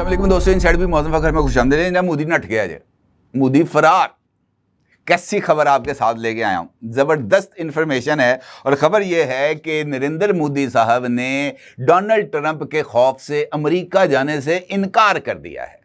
वालेकुम दोस्तों, इनसाइड भी मौसम फखर में खुशामदीद। ना मोदी नट गया जे, मोदी फरार। कैसी खबर आपके साथ लेके आया हूं, जबरदस्त इंफॉर्मेशन है। और खबर यह है कि नरेंद्र मोदी साहब ने डोनाल्ड ट्रंप के खौफ से अमेरिका जाने से इनकार कर दिया है।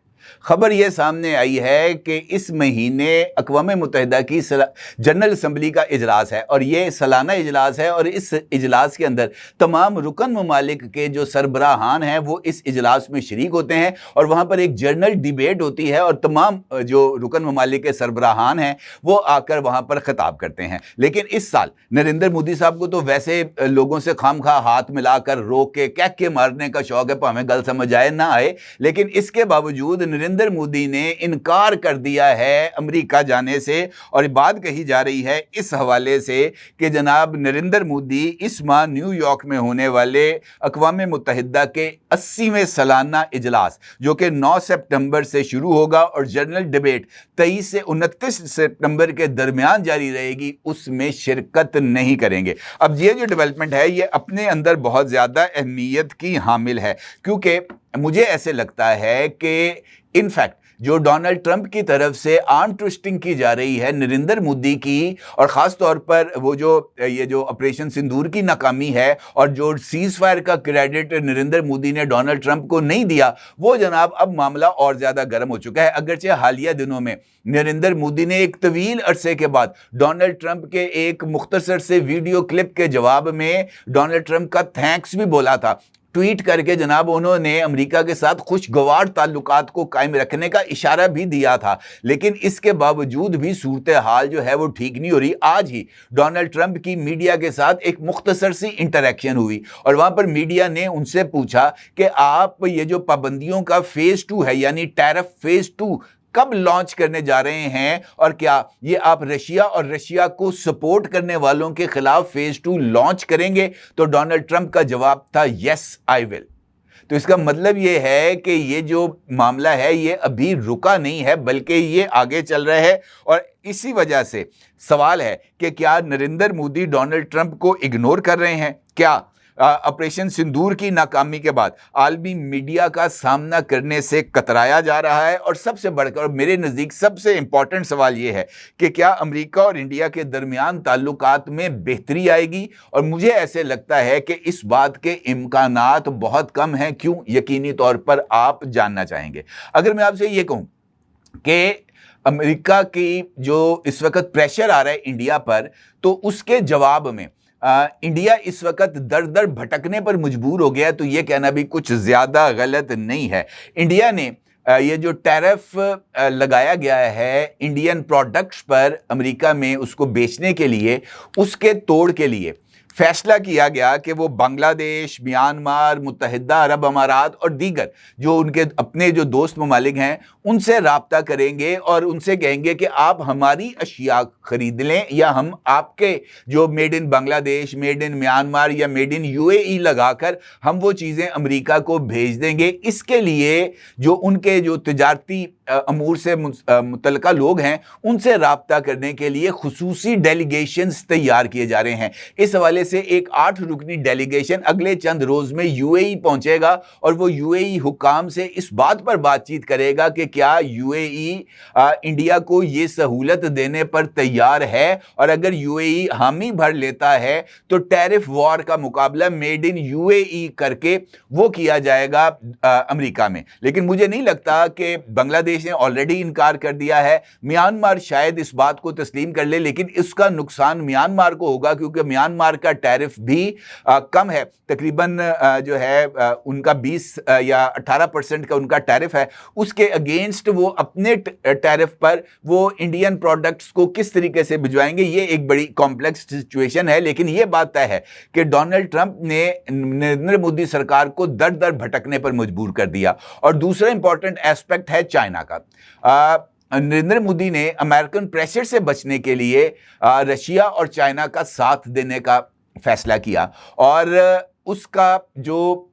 खबर यह सामने आई है कि इस महीने अक़वाम मुत्तहिदा की जनरल असम्बली का इजलास है और ये सालाना इजलास है। और इस इजलास के अंदर तमाम रुकन ममालिक के जो सरबराहान हैं वो इस इजलास में शरीक होते हैं और वहाँ पर एक जनरल डिबेट होती है और तमाम जो रुकन ममालिक के सरबराहान हैं वो आकर वहाँ पर खिताब करते हैं। लेकिन इस साल नरेंद्र मोदी साहब को तो वैसे लोगों से खामखा हाथ मिलाकर रोक के कैक के मारने का शौक है, भावें गल समझ आए ना आए। लेकिन इसके बावजूद नरेंद्र मोदी ने इनकार कर दिया है अमेरिका जाने से। और बात कही जा रही है इस हवाले से कि जनाब नरेंद्र मोदी इस माह न्यूयॉर्क में होने वाले अक़वाम मुत्तहिदा के 80वें सालाना इजलास, जो कि 9 सितंबर से शुरू होगा और जनरल डिबेट 23 से 29 सितंबर के दरमियान जारी रहेगी, उसमें शिरकत नहीं करेंगे। अब ये जो डेवलपमेंट है ये अपने अंदर बहुत ज़्यादा अहमियत की हामिल है, क्योंकि मुझे ऐसे लगता है कि इनफैक्ट जो डोनाल्ड ट्रंप की तरफ से आर्म ट्विस्टिंग की जा रही है नरेंद्र मोदी की, और ख़ास तौर पर वो ये जो ऑपरेशन सिंदूर की नाकामी है और जो सीज़ फायर का क्रेडिट नरेंद्र मोदी ने डोनाल्ड ट्रंप को नहीं दिया, वो जनाब अब मामला और ज़्यादा गर्म हो चुका है। अगरचे हालिया दिनों में नरेंद्र मोदी ने एक तवील अरसे के बाद डोनाल्ड ट्रंप के एक मुख्तसर से वीडियो क्लिप के जवाब में डोनाल्ड ट्रंप का थैंक्स भी बोला था। ट्वीट करके जनाब उन्होंने अमेरिका के साथ खुशगवार ताल्लुकात को कायम रखने का इशारा भी दिया था। लेकिन इसके बावजूद भी सूरत हाल जो है वो ठीक नहीं हो रही। आज ही डोनाल्ड ट्रंप की मीडिया के साथ एक मुख्तसर सी इंटरेक्शन हुई और वहाँ पर मीडिया ने उनसे पूछा कि आप ये जो पाबंदियों का फेज़ 2 है, यानी टैरिफ फेज़ 2 कब लॉन्च करने जा रहे हैं, और क्या ये आप रशिया और रशिया को सपोर्ट करने वालों के खिलाफ फेज़ 2 लॉन्च करेंगे? तो डोनाल्ड ट्रंप का जवाब था यस आई विल। तो इसका मतलब ये है कि ये जो मामला है ये अभी रुका नहीं है, बल्कि ये आगे चल रहा है। और इसी वजह से सवाल है कि क्या नरेंद्र मोदी डोनाल्ड ट्रंप को इग्नोर कर रहे हैं? क्या ऑपरेशन सिंदूर की नाकामी के बाद आलमी मीडिया का सामना करने से कतराया जा रहा है? और सबसे बढ़कर और मेरे नज़दीक सबसे इंपॉर्टेंट सवाल ये है कि क्या अमेरिका और इंडिया के दरमियान ताल्लुकात में बेहतरी आएगी? और मुझे ऐसे लगता है कि इस बात के इम्कानात बहुत कम हैं। क्यों? यकीनी तौर पर आप जानना चाहेंगे। अगर मैं आपसे ये कहूँ कि अमेरिका की जो इस वक्त प्रेशर आ रहा है इंडिया पर, तो उसके जवाब में इंडिया इस वक्त दर दर भटकने पर मजबूर हो गया है, तो ये कहना भी कुछ ज़्यादा गलत नहीं है। इंडिया ने ये जो टैरिफ लगाया गया है इंडियन प्रोडक्ट्स पर अमेरिका में उसको बेचने के लिए, उसके तोड़ के लिए फैसला किया गया कि वो बांग्लादेश, म्यांमार, मुत्तहिदा अरब अमारात और दीगर जो उनके अपने जो दोस्त ममालिक हैं उनसे राब्ता करेंगे और उनसे कहेंगे कि आप हमारी अशिया खरीद लें, या हम आपके जो made in Bangladesh, made in Myanmar या मेड इन यूएई लगाकर हम वो चीज़ें अमेरिका को भेज देंगे। इसके लिए जो उनके जो तिजारती अमूर से मुतल्लिका लोग हैं उनसे राब्ता करने के लिए खुसूसी डेलीगेशंस तैयार किए जा रहे हैं। इस हवाले से एक 8 रुकनी डेलीगेशन अगले चंद रोज़ में यूएई पहुंचेगा और वो यूएई हुकाम से इस बात पर बातचीत करेगा कि क्या यूएई इंडिया को ये सहूलत देने पर तैयार है, और अगर यूएई हामी भर लेता है तो टैरिफ वॉर का मुकाबला मेड इन यूएई करके वो किया जाएगा अमेरिका में। लेकिन मुझे नहीं लगता कि बांग्लादेश ने ऑलरेडी इनकार कर दिया है। म्यांमार शायद इस बात को तस्लीम कर ले, लेकिन इसका नुकसान म्यांमार को होगा क्योंकि म्यांमार का टैरिफ भी कम है, तकरीबन जो है उनका 20 या 18% का उनका टैरिफ है। उसके अगेंस्ट वो अपने टैरिफ पर वो इंडियन प्रोडक्ट्स को किस तरीके से भिजवाएंगे, ये एक बड़ी कॉम्प्लेक्स सिचुएशन है। लेकिन ये बात तय है कि डोनाल्ड ट्रंप ने नरेंद्र मोदी सरकार को दर दर भटकने पर मजबूर कर दिया। और दूसरा इंपॉर्टेंट एस्पेक्ट है चाइना का। नरेंद्र मोदी ने अमेरिकन प्रेशर से बचने के लिए रशिया और चाइना का साथ देने का फैसला किया, और उसका जो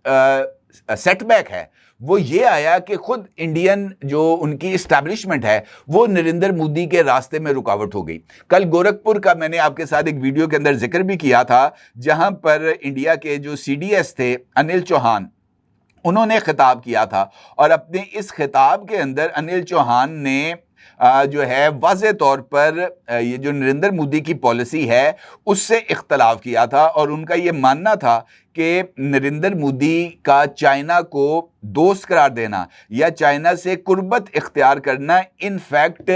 सेटबैक है वो ये आया कि खुद इंडियन जो उनकी इस्टेब्लिशमेंट है वो नरेंद्र मोदी के रास्ते में रुकावट हो गई। कल गोरखपुर का मैंने आपके साथ एक वीडियो के अंदर जिक्र भी किया था, जहां पर इंडिया के जो सीडीएस थे अनिल चौहान, उन्होंने खिताब किया था और अपने इस खिताब के अंदर अनिल चौहान ने जो है वाज़े तौर पर ये जो नरेंद्र मोदी की पॉलिसी है उससे इख्तलाफ किया था और उनका ये मानना था कि नरेंद्र मोदी का चाइना को दोस्त करार देना या चाइना से कुर्बत इख्तियार करना इन फैक्ट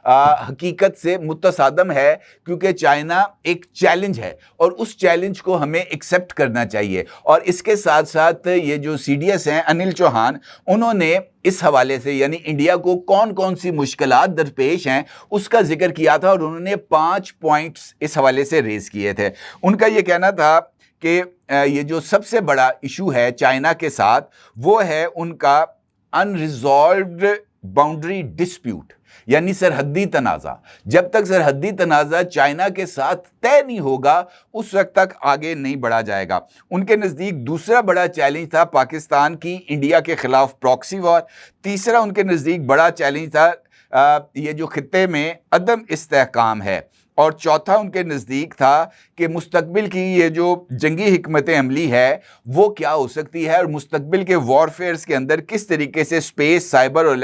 हकीकत से मुतसादम है, क्योंकि चाइना एक चैलेंज है और उस चैलेंज को हमें एक्सेप्ट करना चाहिए। और इसके साथ साथ ये जो CDS हैं अनिल चौहान, उन्होंने इस हवाले से यानी इंडिया को कौन कौन सी मुश्किलात दरपेश हैं उसका जिक्र किया था और उन्होंने 5 पॉइंट्स इस हवाले से रेज किए थे। उनका ये कहना था कि ये जो सबसे बड़ा इशू है चाइना के साथ वो है उनका अनरिजॉल्व्ड बाउंड्री डिस्प्यूट, यानी सरहदी तनाज़ा। जब तक सरहदी तनाज़ा चाइना के साथ तय नहीं होगा उस वक्त तक आगे नहीं बढ़ा जाएगा। उनके नज़दीक दूसरा बड़ा चैलेंज था पाकिस्तान की इंडिया के खिलाफ प्रॉक्सी वॉर। तीसरा उनके नज़दीक बड़ा चैलेंज था ये जो खित्ते में अदम इस्तेहकाम है। और चौथा उनके नज़दीक था कि मुस्तकबिल की ये जो जंगी हिकमत अमली है वो क्या हो सकती है और मुस्तकबिल के वॉरफेयर्स के अंदर किस तरीके से स्पेस, साइबर और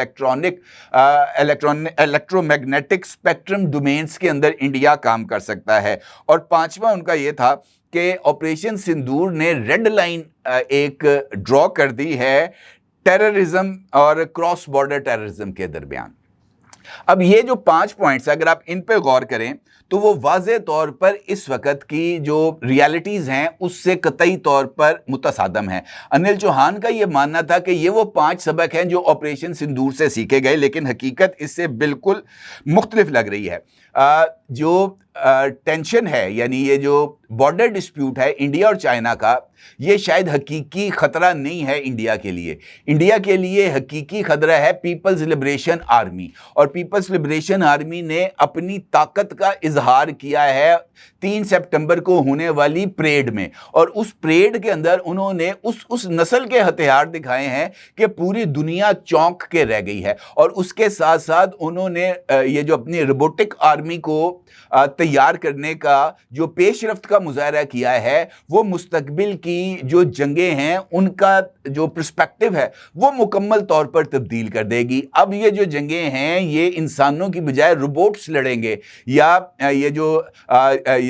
इलेक्ट्रोमैग्नेटिक स्पेक्ट्रम डोमेन्स के अंदर इंडिया काम कर सकता है। और पांचवा उनका ये था कि ऑपरेशन सिंदूर ने रेड लाइन एक ड्रॉ कर दी है टेररिज्म और क्रॉस बॉर्डर टेररिज्म के दरमियान। अब ये जो 5 पॉइंट्स अगर आप इन पे गौर करें तो वो वाज़े तौर पर इस वक्त की जो रियलिटीज़ हैं उससे कतई तौर पर मुतसादम हैं। अनिल चौहान का ये मानना था कि ये वो 5 सबक हैं जो ऑपरेशन सिंदूर से सीखे गए, लेकिन हकीकत इससे बिल्कुल मुख्तलिफ लग रही है। जो टेंशन है यानी ये जो बॉर्डर डिस्प्यूट है इंडिया और चाइना का, ये शायद हकीकी ख़तरा नहीं है इंडिया के लिए। इंडिया के लिए हकीकी ख़तरा है पीपल्स लिबरेशन आर्मी, और पीपल्स लिबरेशन आर्मी ने अपनी ताकत का इजहार किया है 3 सितंबर को होने वाली परेड में। और उस परेड के अंदर उन्होंने उस नस्ल के हथियार दिखाए हैं कि पूरी दुनिया चौंक के रह गई है। और उसके साथ साथ उन्होंने ये जो अपनी रोबोटिक आर्मी को तैयार करने का जो पेशरफ्त का मुजाहरा किया है वो मुस्तकबिल की जो जंगें हैं उनका जो पर्सपेक्टिव है वो मुकम्मल तौर पर तब्दील कर देगी। अब ये जो जंगें हैं ये इंसानों की बजाय रोबोट्स लड़ेंगे या ये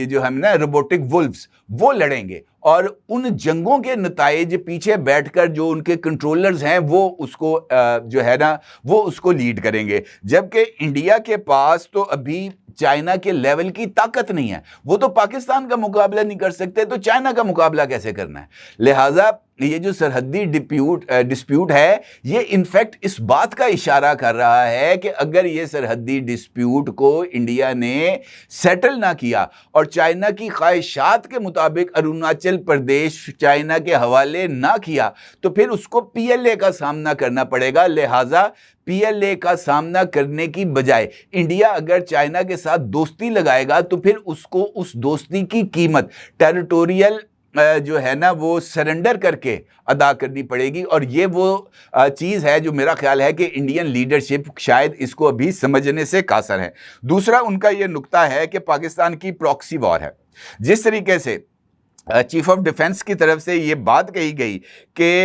जो हम ना रोबोटिक वुल्व्स वो लड़ेंगे, और उन जंगों के नताइज पीछे बैठकर जो उनके कंट्रोलर्स हैं वो उसको जो है ना वो उसको लीड करेंगे। जबकि इंडिया के पास तो अभी चाइना के लेवल की ताकत नहीं है, वो तो पाकिस्तान का मुकाबला नहीं कर सकते, तो चाइना का मुकाबला कैसे करना है। लिहाजा ये जो सरहदी डिस्प्यूट है ये इनफैक्ट इस बात का इशारा कर रहा है कि अगर ये सरहदी डिस्प्यूट को इंडिया ने सेटल ना किया और चाइना की ख्वाहिशात के मुताबिक अरुणाचल प्रदेश चाइना के हवाले ना किया तो फिर उसको PLA का सामना करना पड़ेगा। लिहाजा PLA का सामना करने की बजाय इंडिया अगर चाइना के साथ दोस्ती लगाएगा तो फिर उसको उस दोस्ती की कीमत टेरिटोरियल जो है ना वो सरेंडर करके अदा करनी पड़ेगी। और ये वो चीज़ है जो मेरा ख्याल है कि इंडियन लीडरशिप शायद इसको अभी समझने से कासर है। दूसरा उनका ये नुक्ता है कि पाकिस्तान की प्रॉक्सी वॉर है। जिस तरीके से चीफ ऑफ डिफेंस की तरफ से ये बात कही गई कि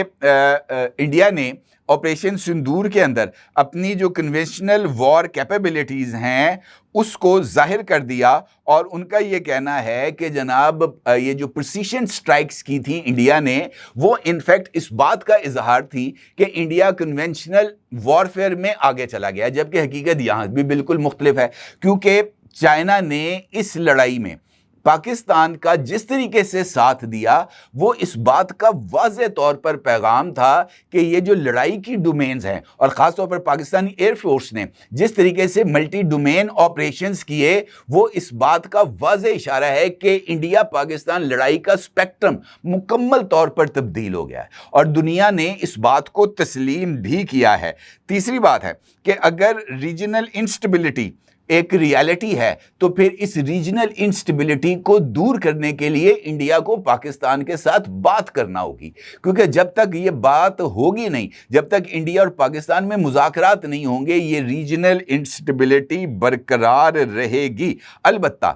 इंडिया ने ऑपरेशन सिंदूर के अंदर अपनी जो कन्वेंशनल वॉर कैपेबिलिटीज़ हैं उसको जाहिर कर दिया, और उनका ये कहना है कि जनाब ये जो प्रिसीशन स्ट्राइक्स की थी इंडिया ने वो इनफैक्ट इस बात का इजहार थी कि इंडिया कन्वेंशनल वॉरफेयर में आगे चला गया, जबकि हकीकत यहाँ भी बिल्कुल मुख्तलिफ है। क्योंकि चाइना ने इस लड़ाई में पाकिस्तान का जिस तरीके से साथ दिया वो इस बात का वाज़े तौर पर पैगाम था कि ये जो लड़ाई की डोमेन्स हैं और ख़ास तौर पर पाकिस्तानी एयरफोर्स ने जिस तरीके से मल्टी डोमेन ऑपरेशंस किए वो इस बात का वाज़े इशारा है कि इंडिया पाकिस्तान लड़ाई का स्पेक्ट्रम मुकम्मल तौर पर तब्दील हो गया है और दुनिया ने इस बात को तस्लीम भी किया है। तीसरी बात है कि अगर रीजनल इंस्टेबिलिटी एक रियलिटी है तो फिर इस रीजनल इंस्टेबिलिटी को दूर करने के लिए इंडिया को पाकिस्तान के साथ बात करना होगी, क्योंकि जब तक ये बात होगी नहीं, जब तक इंडिया और पाकिस्तान में मुज़ाकरात नहीं होंगे ये रीजनल इंस्टेबिलिटी बरकरार रहेगी। अलबत्ता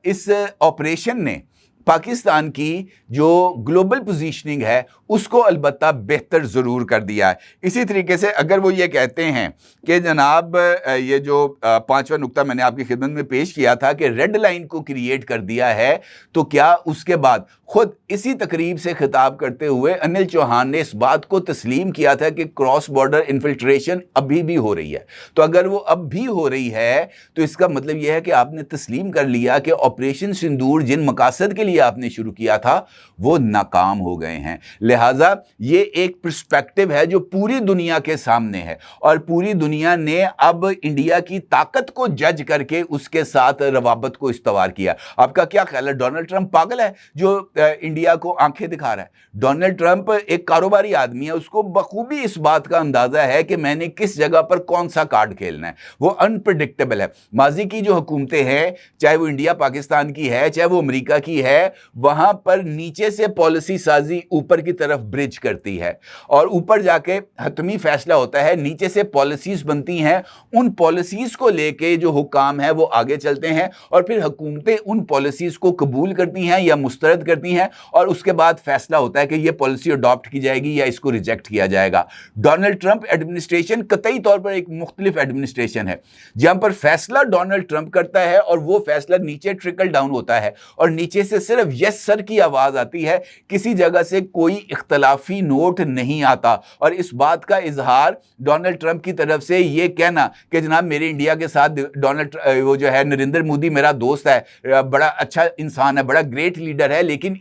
इस ऑपरेशन ने पाकिस्तान की जो ग्लोबल पोजीशनिंग है उसको अलबत्ता बेहतर ज़रूर कर दिया है। इसी तरीके से अगर वो ये कहते हैं कि जनाब ये जो पांचवा नुक्ता मैंने आपकी खिदमत में पेश किया था कि रेड लाइन को क्रिएट कर दिया है, तो क्या उसके बाद खुद इसी तकरीब से खिताब करते हुए अनिल चौहान ने इस बात को तस्लीम किया था कि क्रॉस बॉर्डर इन्फिल्ट्रेशन अभी भी हो रही है। तो अगर वो अब भी हो रही है तो इसका मतलब यह है कि आपने तस्लीम कर लिया कि ऑपरेशन सिंदूर जिन मकासद के लिए आपने शुरू किया था वो नाकाम हो गए हैं। लिहाजा ये एक पर्सपेक्टिव है जो पूरी दुनिया के सामने है और पूरी दुनिया ने अब इंडिया की ताकत को जज करके उसके साथ रवाबत को इस्तवार किया। आपका क्या ख्याल है, डोनाल्ड ट्रंप पागल है जो इंडिया को आंखें दिखा रहा है? डोनाल्ड ट्रंप एक कारोबारी आदमी है, उसको बखूबी इस बात का अंदाजा है कि मैंने किस जगह पर कौन सा कार्ड खेलना है। वो अनप्रिडिक्टेबल है। माजी की जो हुकूमतें हैं, चाहे वो इंडिया पाकिस्तान की है चाहे वो अमेरिका की है, वहां पर नीचे से पॉलिसी साजी ऊपर की तरफ ब्रिज करती है और ऊपर जाके हतमी फैसला होता है, नीचे से पॉलिसीज बनती हैं, उन पॉलिसीज को लेके जो हुकाम है वो आगे चलते हैं और फिर हुकूमतें उन पॉलिसीज को कबूल करती हैं या मुस्तरद करती हैं और उसके बाद फैसला होता है कि ये पॉलिसी अडॉप्ट की जाएगी या इसको रिजेक्ट किया जाएगा। डोनाल्ड ट्रंप एडमिनिस्ट्रेशन कतई तौर पर एक मुख्तलिफ एडमिनिस्ट्रेशन है जहां पर फैसला डोनाल्ड ट्रंप करता है और वो फैसला नीचे ट्रिकल डाउन होता है और नीचे से सिर्फ यस सर की आवाज आती है, किसी जगह से कोई इख्तलाफी नोट नहीं आता। और इस बात का इजहार डोनाल्ड ट्रंप की तरफ से ये कहना कि जनाब मेरे इंडिया के साथ वो जो है नरेंद्र मोदी मेरा दोस्त है, बड़ा अच्छा इंसान है, बड़ा ग्रेट लीडर है, लेकिन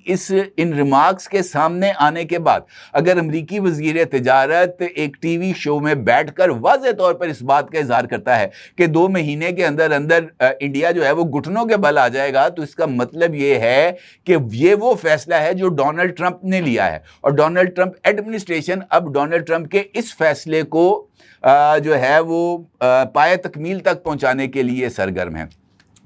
इन रिमार्क्स के सामने आने के बाद अगर अमरीकी वजीर तिजारत एक टीवी शो में बैठकर वाज़ेह तौर पर इस बात का इजहार करता है कि 2 महीने के अंदर अंदर इंडिया जो है वो घुटनों के बल आ जाएगा, तो इसका मतलब ये है कि ये वो फैसला है जो डोनाल्ड ट्रंप ने लिया है और डोनाल्ड ट्रंप एडमिनिस्ट्रेशन अब डोनाल्ड ट्रंप के इस फैसले को जो है वो पाए तकमील तक पहुंचाने के लिए सरगर्म है।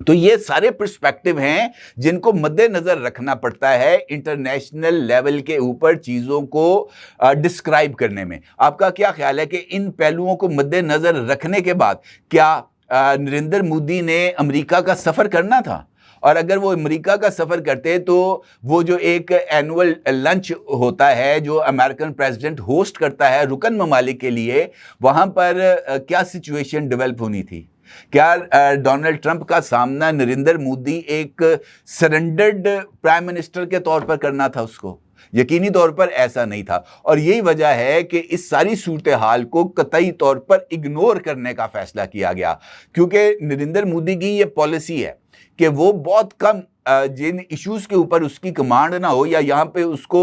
तो ये सारे पर्सपेक्टिव हैं जिनको मद्देनजर रखना पड़ता है इंटरनेशनल लेवल के ऊपर चीज़ों को डिस्क्राइब करने में। आपका क्या ख्याल है कि इन पहलुओं को मद्देनजर रखने के बाद क्या नरेंद्र मोदी ने अमेरिका का सफ़र करना था? और अगर वो अमेरिका का सफ़र करते तो वो जो एक एनुअल लंच होता है जो अमेरिकन प्रेसिडेंट होस्ट करता है रुकन ममालिक के लिए, वहाँ पर क्या सिचुएशन डेवलप होनी थी? क्या डोनाल्ड ट्रंप का सामना नरेंद्र मोदी एक सरेंडर्ड प्राइम मिनिस्टर के तौर पर करना था उसको? यकीनी तौर पर ऐसा नहीं था और यही वजह है कि इस सारी सूरत हाल को कतई तौर पर इग्नोर करने का फैसला किया गया, क्योंकि नरेंद्र मोदी की ये पॉलिसी है कि वो बहुत कम जिन इश्यूज़ के ऊपर उसकी कमांड ना हो या यहाँ पे उसको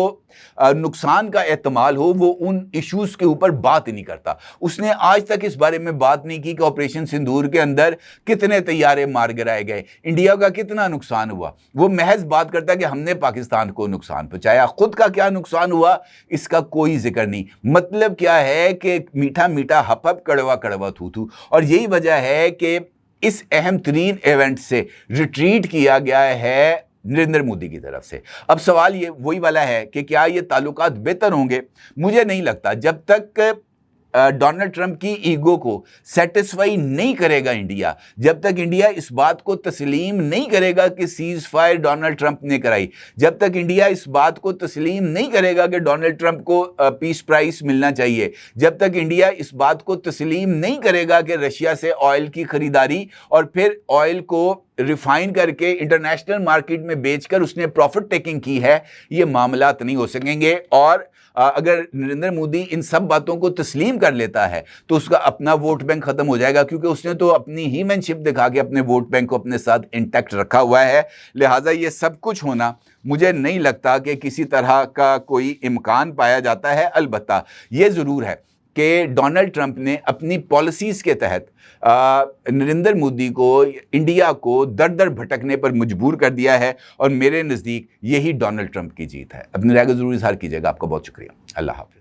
नुकसान का एहतमाल हो, वो उन इश्यूज़ के ऊपर बात ही नहीं करता। उसने आज तक इस बारे में बात नहीं की कि ऑपरेशन सिंदूर के अंदर कितने तैयारे मार गिराए गए, इंडिया का कितना नुकसान हुआ। वो महज बात करता है कि हमने पाकिस्तान को नुकसान पहुँचाया, खुद का क्या नुकसान हुआ इसका कोई जिक्र नहीं। मतलब क्या है कि मीठा मीठा हप हप कड़वा कड़वा थू थू। और यही वजह है कि इस अहम तरीन इवेंट से रिट्रीट किया गया है नरेंद्र मोदी की तरफ से। अब सवाल ये वही वाला है कि क्या ये ताल्लुकात बेहतर होंगे? मुझे नहीं लगता। जब तक डोनाल्ड ट्रंप की ईगो को सेटिस्फाई नहीं करेगा इंडिया, जब तक इंडिया इस बात को तस्लीम नहीं करेगा कि सीज फायर डोनाल्ड ट्रंप ने कराई, जब तक इंडिया इस बात को तस्लीम नहीं करेगा कि डोनाल्ड ट्रंप को पीस प्राइस मिलना चाहिए, जब तक इंडिया इस बात को तस्लीम नहीं करेगा कि रशिया से ऑयल की खरीदारी और फिर ऑयल को रिफाइन करके इंटरनेशनल मार्केट में बेचकर उसने प्रॉफिट टेकिंग की है, ये मामलात नहीं हो सकेंगे। और अगर नरेंद्र मोदी इन सब बातों को तस्लीम कर लेता है तो उसका अपना वोट बैंक खत्म हो जाएगा, क्योंकि उसने तो अपनी ही मैनशिप दिखा के अपने वोट बैंक को अपने साथ इंटैक्ट रखा हुआ है। लिहाजा ये सब कुछ होना मुझे नहीं लगता कि किसी तरह का कोई इम्कान पाया जाता है। अलबत्ता ये ज़रूर है कि डोनाल्ड ट्रंप ने अपनी पॉलिसीज़ के तहत नरेंद्र मोदी को, इंडिया को दर दर भटकने पर मजबूर कर दिया है और मेरे नज़दीक यही डोनाल्ड ट्रंप की जीत है। अपनी राय को ज़रूर इज़हार कीजिएगा। आपका बहुत शुक्रिया। अल्लाह हाफ़िज़।